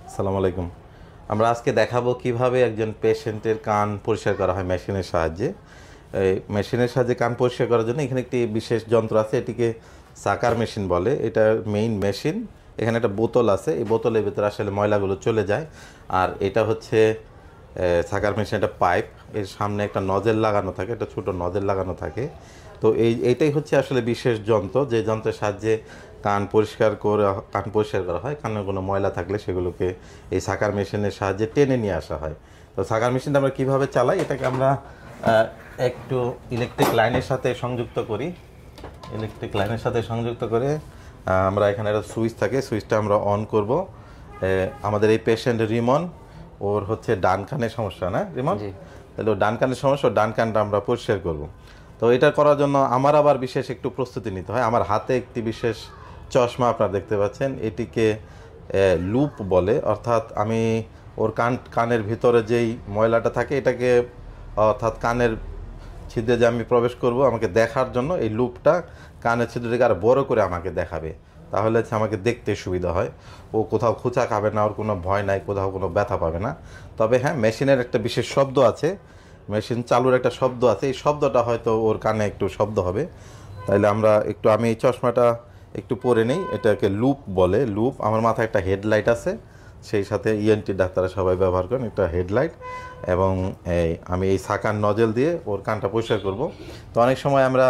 আসসালামু আলাইকুম। আমরা আজকে দেখাবো কিভাবে একজন পেশেন্টের কান পরিষ্কার করা হয় মেশিনের সাহায্যে। এই মেশিনের সাহায্যে কান পরিষ্কার করার জন্য এখানে একটি বিশেষ যন্ত্র আছে, এটিকে সাকার মেশিন বলে। এটা মেইন মেশিন। এখানে একটা বোতল আছে, এই বোতলের ভিতরে আসলে ময়লাগুলো চলে যায়। আর এটা হচ্ছে সাকার মেশিন, একটা পাইপ, এর সামনে একটা নজেল লাগানো থাকে, একটা ছোট নজেল লাগানো থাকে। তো এইটাই হচ্ছে আসলে বিশেষ যন্ত্র, যে যন্ত্রের সাহায্যে কান পরিষ্কার করা হয়। কানে কোনো ময়লা থাকলে সেগুলোকে এই সাকার মেশিনের সাহায্যে টেনে নিয়ে আসা হয়। তো সাকার মেশিনটা আমরা কীভাবে চালাই, এটাকে আমরা একটু ইলেকট্রিক লাইনের সাথে সংযুক্ত করি। ইলেকট্রিক লাইনের সাথে সংযুক্ত করে আমরা এখানে একটা সুইচ থাকে, সুইচটা আমরা অন করব। আমাদের এই পেশেন্ট রিমন, ওর হচ্ছে ডান কানের সমস্যা, না রিমন? তাহলে ওর ডান কানের সমস্যা, ডান কানটা আমরা পরিষ্কার করব। তো এটা করার জন্য আমার আবার বিশেষ একটু প্রস্তুতি নিতে হয়। আমার হাতে একটি বিশেষ চশমা আপনারা দেখতে পাচ্ছেন, এটিকে লুপ বলে। অর্থাৎ আমি ওর কানের ভিতরে যেই ময়লাটা থাকে এটাকে, অর্থাৎ কানের ছিদ্রে যে আমি প্রবেশ করব, আমাকে দেখার জন্য এই লুপটা কানের ছিদ্রটাকে আরও বড় করে আমাকে দেখাবে। তাহলে হচ্ছে আমাকে দেখতে সুবিধা হয়। ও কোথাও খোঁচা খাবে না, ওর কোনো ভয় নাই, কোথাও কোনো ব্যথা পাবে না। তবে হ্যাঁ, মেশিনের একটা বিশেষ শব্দ আছে, মেশিন চালুর একটা শব্দ আছে, এই শব্দটা হয়তো ওর কানে একটু শব্দ হবে। তাইলে আমি এই চশমাটা একটু পরে নেই। এটাকে লুপ বলে। লুপ, আমার মাথায় একটা হেডলাইট আছে, সেই সাথে ইএনটি ডাক্তাররা সবাই ব্যবহার করেন একটা হেডলাইট। এবং আমি এই সাকার নজেল দিয়ে ওর কানটা পরিষ্কার করব। তো অনেক সময় আমরা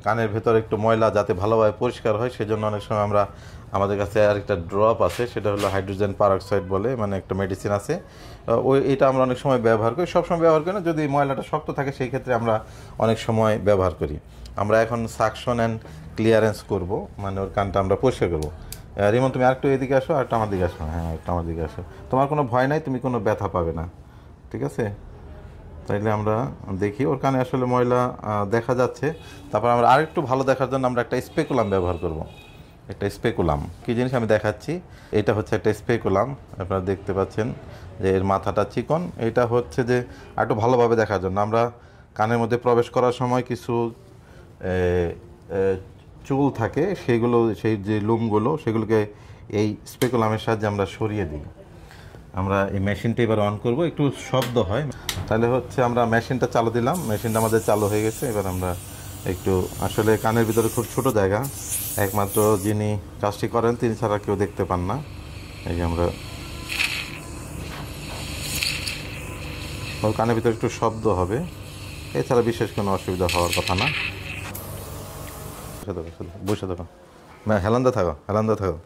কানের ভেতর একটু ময়লা যাতে ভালোভাবে পরিষ্কার হয়, সেজন্য অনেক সময় আমাদের কাছে আরেকটা ড্রপ আছে, সেটা হলো হাইড্রোজেন পারঅক্সাইড বলে, মানে একটা মেডিসিন আছে। এটা আমরা অনেক সময় ব্যবহার করি, সবসময় ব্যবহার করি না। যদি ময়লাটা শক্ত থাকে সেই ক্ষেত্রে আমরা অনেক সময় ব্যবহার করি। আমরা এখন সাকশন অ্যান্ড ক্লিয়ারেন্স করব, মানে ওর কানটা আমরা পরিষ্কার করবো। রিমন, তুমি আরেকটু এদিকে আসো, আরেকটা আমার দিকে আসো। হ্যাঁ, একটা আমার দিকে আসো। তোমার কোনো ভয় নাই, তুমি কোনো ব্যথা পাবে না, ঠিক আছে? তাইলে আমরা দেখি ওর কানে আসলে ময়লা দেখা যাচ্ছে। তারপর আমরা আরেকটু ভালো দেখার জন্য আমরা একটা স্পেকুলাম ব্যবহার করব। একটা স্পেকুলাম কী জিনিস আমি দেখাচ্ছি। এটা হচ্ছে একটা স্পেকুলাম, আপনারা দেখতে পাচ্ছেন যে এর মাথাটা চিকন। এটা হচ্ছে যে একটু ভালোভাবে দেখার জন্য আমরা কানের মধ্যে প্রবেশ করার সময় কিছু চুল থাকে, সেই যে লুমগুলো, সেগুলোকে এই স্পেকুলামের সাহায্যে আমরা সরিয়ে দিই। আমরা এই মেশিনটা এবার অন করব, একটু শব্দ হয়। তাহলে হচ্ছে আমরা মেশিনটা চালু দিলাম, মেশিনটা আমাদের চালু হয়ে গেছে। এবার আমরা একটু, আসলে কানের ভিতরে খুব ছোট জায়গা, একমাত্র যিনি কাজটি করেন তিনি ছাড়া কেউ দেখতে পান না। এই যে আমরা ওর কানের ভিতরে একটু শব্দ হবে, এছাড়া বিশেষ কোনো অসুবিধা হওয়ার কথা না। বসে থাকো, হেলান্দা থাকো, হেলান্দা থাকো।